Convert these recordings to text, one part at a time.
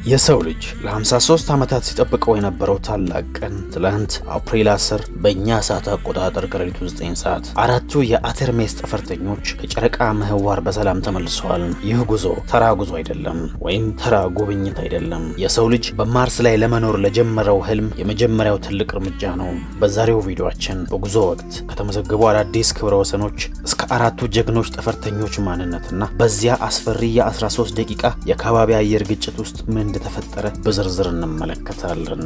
የሰው ልጅ ለ53 ዓመታት ሲጠብቀው የነበረው ታላቅ ቀን ትላንት አፕሪል 10 በእኛ ሰዓት አቆጣጠር ከሌሊቱ 9 ሰዓት አራቱ የአርቴሚስ ጠፈርተኞች ከጨረቃ ምህዋር በሰላም ተመልሰዋል። ይህ ጉዞ ተራ ጉዞ አይደለም፣ ወይም ተራ ጉብኝት አይደለም። የሰው ልጅ በማርስ ላይ ለመኖር ለጀመረው ህልም የመጀመሪያው ትልቅ እርምጃ ነው። በዛሬው ቪዲዮአችን በጉዞ ወቅት ከተመዘገቡ አዳዲስ ክብረ ወሰኖች እስከ አራቱ ጀግኖች ጠፈርተኞች ማንነትና በዚያ አስፈሪ የ13 ደቂቃ የከባቢ አየር ግጭት ውስጥ ምን እንደተፈጠረ በዝርዝር እንመለከታለን።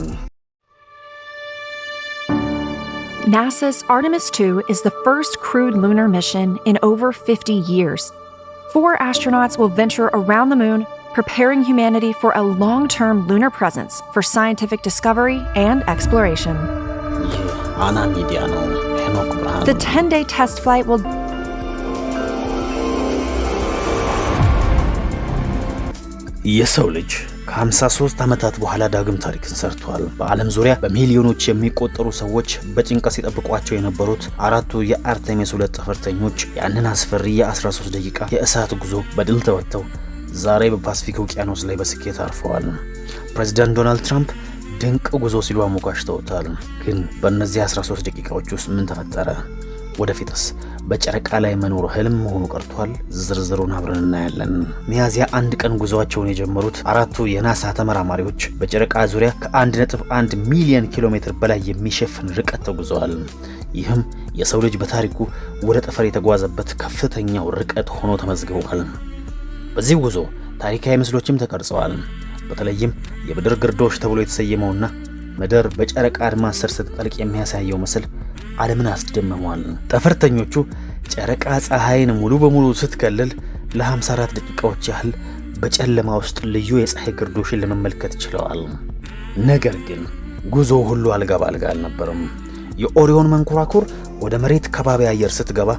NASA's Artemis II is the first crewed lunar mission in over 50 years. 4 astronauts will venture around the moon, preparing humanity for a long-term lunar presence for scientific discovery and exploration. The 10-day test flight will የሰው ልጅ ከ53 ዓመታት በኋላ ዳግም ታሪክን ሰርቷል። በዓለም ዙሪያ በሚሊዮኖች የሚቆጠሩ ሰዎች በጭንቀት ሲጠብቋቸው የነበሩት አራቱ የአርቴሚስ 2 ጠፈርተኞች ያንን አስፈሪ የ13 ደቂቃ የእሳት ጉዞ በድል ተወጥተው ዛሬ በፓሲፊክ ውቅያኖስ ላይ በስኬት አርፈዋል። ፕሬዚዳንት ዶናልድ ትራምፕ ድንቅ ጉዞ ሲሉ አሞካሽተውታል። ግን በእነዚህ 13 ደቂቃዎች ውስጥ ምን ተፈጠረ? ወደፊትስ በጨረቃ ላይ መኖር ህልም መሆኑ ቀርቷል? ዝርዝሩን አብረን እናያለን። ሚያዝያ 1 ቀን ጉዞአቸውን የጀመሩት አራቱ የናሳ ተመራማሪዎች በጨረቃ ዙሪያ ከ1.1 ሚሊዮን ኪሎ ሜትር በላይ የሚሸፍን ርቀት ተጉዘዋል። ይህም የሰው ልጅ በታሪኩ ወደ ጠፈር የተጓዘበት ከፍተኛው ርቀት ሆኖ ተመዝግቧል። በዚህ ጉዞ ታሪካዊ ምስሎችም ተቀርጸዋል። በተለይም የምድር ግርዶሽ ተብሎ የተሰየመውና ምድር በጨረቃ አድማስ ስር ስትጠልቅ የሚያሳየው ምስል ዓለምን አስደምሟል። ጠፈርተኞቹ ጨረቃ ፀሐይን ሙሉ በሙሉ ስትከልል ለ54 ደቂቃዎች ያህል በጨለማ ውስጥ ልዩ የፀሐይ ግርዶሽን ለመመልከት ችለዋል። ነገር ግን ጉዞ ሁሉ አልጋ ባልጋ አልነበረም። የኦሪዮን መንኮራኩር ወደ መሬት ከባቢ አየር ስትገባ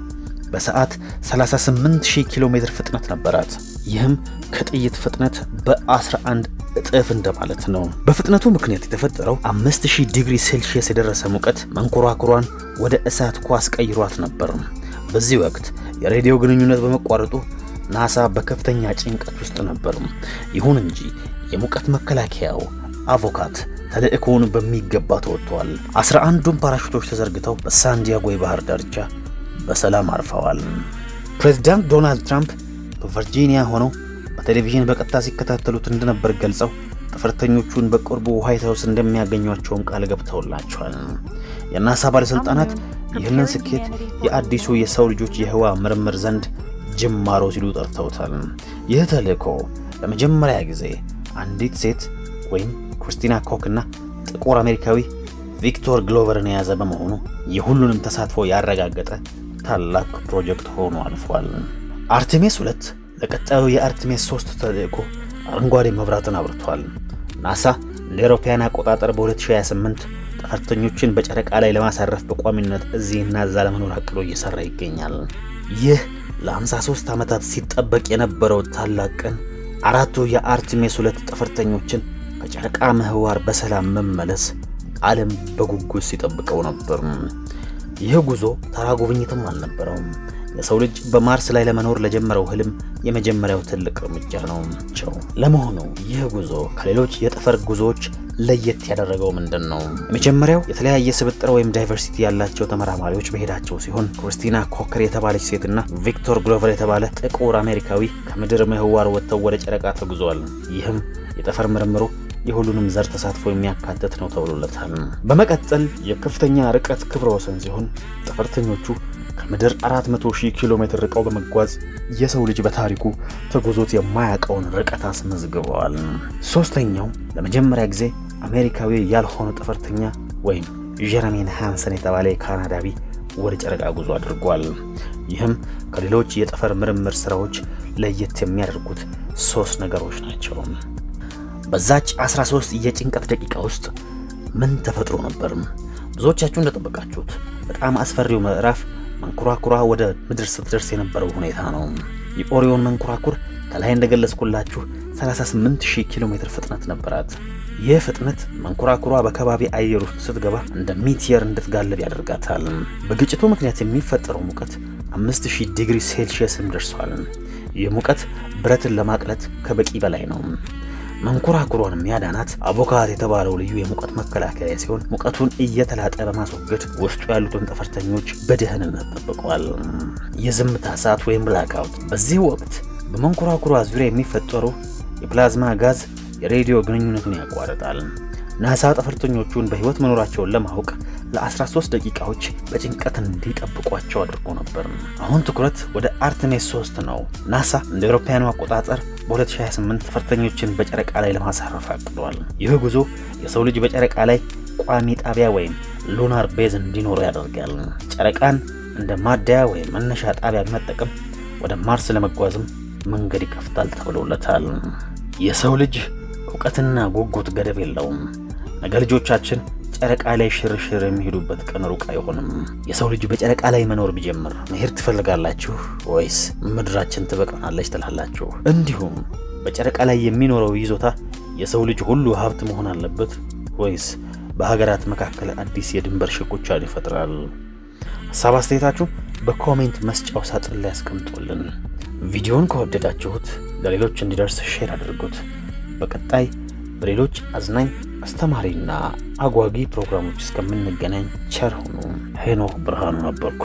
በሰዓት 38000 ኪሎ ሜትር ፍጥነት ነበራት። ይህም ከጥይት ፍጥነት በ11 እጥፍ እንደማለት ነው። በፍጥነቱ ምክንያት የተፈጠረው 5000 ዲግሪ ሴልሺየስ የደረሰ ሙቀት መንኮራኩሯን ወደ እሳት ኳስ ቀይሯት ነበር። በዚህ ወቅት የሬዲዮ ግንኙነት በመቋረጡ ናሳ በከፍተኛ ጭንቀት ውስጥ ነበር። ይሁን እንጂ የሙቀት መከላከያው አቮካት ተልእኮውን በሚገባ ተወጥቷል። 11ዱም ፓራሹቶች ተዘርግተው በሳንዲያጎ የባህር ዳርቻ በሰላም አርፈዋል። ፕሬዚዳንት ዶናልድ ትራምፕ በቨርጂኒያ ሆነው በቴሌቪዥን በቀጥታ ሲከታተሉት እንደነበር ገልጸው ጠፈርተኞቹን በቅርቡ ዋይት ሃውስ እንደሚያገኟቸውም ቃል ገብተውላቸዋል። የናሳ ባለስልጣናት ይህንን ስኬት የአዲሱ የሰው ልጆች የህዋ ምርምር ዘንድ ጅማሮ ሲሉ ጠርተውታል። ይህ ተልእኮ ለመጀመሪያ ጊዜ አንዲት ሴት ወይም ክሪስቲና ኮክና ጥቁር አሜሪካዊ ቪክቶር ግሎቨርን የያዘ በመሆኑ የሁሉንም ተሳትፎ ያረጋገጠ ታላቅ ፕሮጀክት ሆኖ አልፏል። አርቴሚስ 2 ለቀጣዩ የአርቴሚስ 3 ተልእኮ አረንጓዴ መብራትን አብርቷል። ናሳ እንደ አውሮፓውያን አቆጣጠር በ2028 ጠፈርተኞችን በጨረቃ ላይ ለማሳረፍ በቋሚነት እዚህና እዛ ለመኖር አቅዶ እየሰራ ይገኛል። ይህ ለ53 ዓመታት ሲጠበቅ የነበረው ታላቅ ቀን አራቱ የአርቴሚስ 2 ጠፈርተኞችን ከጨረቃ ምህዋር በሰላም መመለስ ዓለም በጉጉት ሲጠብቀው ነበር። ይህ ጉዞ ተራ ጉብኝትም አልነበረውም። የሰው ልጅ በማርስ ላይ ለመኖር ለጀመረው ህልም የመጀመሪያው ትልቅ እርምጃ ነው። ለመሆኑ ይህ ጉዞ ከሌሎች የጠፈር ጉዞዎች ለየት ያደረገው ምንድነው? የመጀመሪያው የተለያየ ስብጥር ወይም ዳይቨርሲቲ ያላቸው ተመራማሪዎች በሄዳቸው ሲሆን ክሪስቲና ኮከር የተባለች ሴትና ቪክቶር ግሎቨር የተባለ ጥቁር አሜሪካዊ ከምድር ምህዋር ወጥተው ወደ ጨረቃ ተጉዘዋል። ይህም የጠፈር ምርምሩ የሁሉንም ዘር ተሳትፎ የሚያካትት ነው ተብሎለታል። በመቀጠል የከፍተኛ ርቀት ክብረ ወሰን ሲሆን ጠፈርተኞቹ ከምድር 400,000 ኪሎ ሜትር ርቀው በመጓዝ የሰው ልጅ በታሪኩ ተጉዞት የማያውቀውን ርቀት አስመዝግበዋል። ሶስተኛው ለመጀመሪያ ጊዜ አሜሪካዊ ያልሆነ ጠፈርተኛ ወይም ጀረሚ ሃንሰን የተባለ ካናዳዊ ወደ ጨረቃ ጉዞ አድርጓል። ይህም ከሌሎች የጠፈር ምርምር ስራዎች ለየት የሚያደርጉት 3 ነገሮች ናቸው። በዛች 13 የጭንቀት ደቂቃ ውስጥ ምን ተፈጥሮ ነበር? ብዙዎቻችሁ እንደጠበቃችሁት በጣም አስፈሪው ምዕራፍ መንኮራኩሯ ወደ ምድር ስትደርስ የነበረው ሁኔታ ነው። የኦሪዮን መንኮራኩር ከላይ እንደገለጽኩላችሁ 38000 ኪሎ ሜትር ፍጥነት ነበራት። ይህ ፍጥነት መንኮራኩሯ በከባቢ አየር ውስጥ ስትገባ እንደ ሚቲየር እንድትጋለብ ያደርጋታል። በግጭቱ ምክንያት የሚፈጠረው ሙቀት 5000 ዲግሪ ሴልሺየስም ደርሷል። የሙቀት ብረትን ለማቅለጥ ከበቂ በላይ ነው። መንኮራኩሯን ያዳናት አቮካት የተባለው ልዩ የሙቀት መከላከያ ሲሆን ሙቀቱን እየተላጠ በማስወገድ ውስጡ ያሉትን ጠፈርተኞች በደህንነት ጠብቀዋል። የዝምታ ሰዓት ወይም ብላክአውት። በዚህ ወቅት በመንኮራኩሯ ዙሪያ የሚፈጠሩ የፕላዝማ ጋዝ የሬዲዮ ግንኙነትን ያቋርጣል። ናሳ ጠፈርተኞቹን በህይወት መኖራቸውን ለማወቅ ለ13 ደቂቃዎች በጭንቀት እንዲጠብቋቸው አድርጎ ነበር። አሁን ትኩረት ወደ አርቴሚስ 3 ነው። ናሳ እንደ አውሮፓውያኑ አቆጣጠር በ2028 ጠፈርተኞችን በጨረቃ ላይ ለማሳረፍ አቅዷል። ይህ ጉዞ የሰው ልጅ በጨረቃ ላይ ቋሚ ጣቢያ ወይም ሉናር ቤዝ እንዲኖረው ያደርጋል። ጨረቃን እንደ ማደያ ወይም መነሻ ጣቢያ በመጠቀም ወደ ማርስ ለመጓዝም መንገድ ይከፍታል ተብሎለታል። የሰው ልጅ እውቀትና ጉጉት ገደብ የለውም። ነገ ልጆቻችን ጨረቃ ላይ ሽርሽር የሚሄዱበት ቀን ሩቅ አይሆንም። የሰው ልጅ በጨረቃ ላይ መኖር ቢጀምር መሄድ ትፈልጋላችሁ ወይስ ምድራችን ትበቃናለች ትላላችሁ? እንዲሁም በጨረቃ ላይ የሚኖረው ይዞታ የሰው ልጅ ሁሉ ሀብት መሆን አለበት ወይስ በሀገራት መካከል አዲስ የድንበር ሽኩቻን ይፈጥራል? ሀሳብ አስተያየታችሁ በኮሜንት መስጫው ሳጥን ላይ አስቀምጡልን። ቪዲዮውን ከወደዳችሁት ለሌሎች እንዲደርስ ሼር አድርጉት። በቀጣይ በሌሎች አዝናኝ አስተማሪና አጓጊ ፕሮግራሞች እስከምንገናኝ ቸር ሁኑ። ሄኖክ ብርሃኑ ነበርኩ።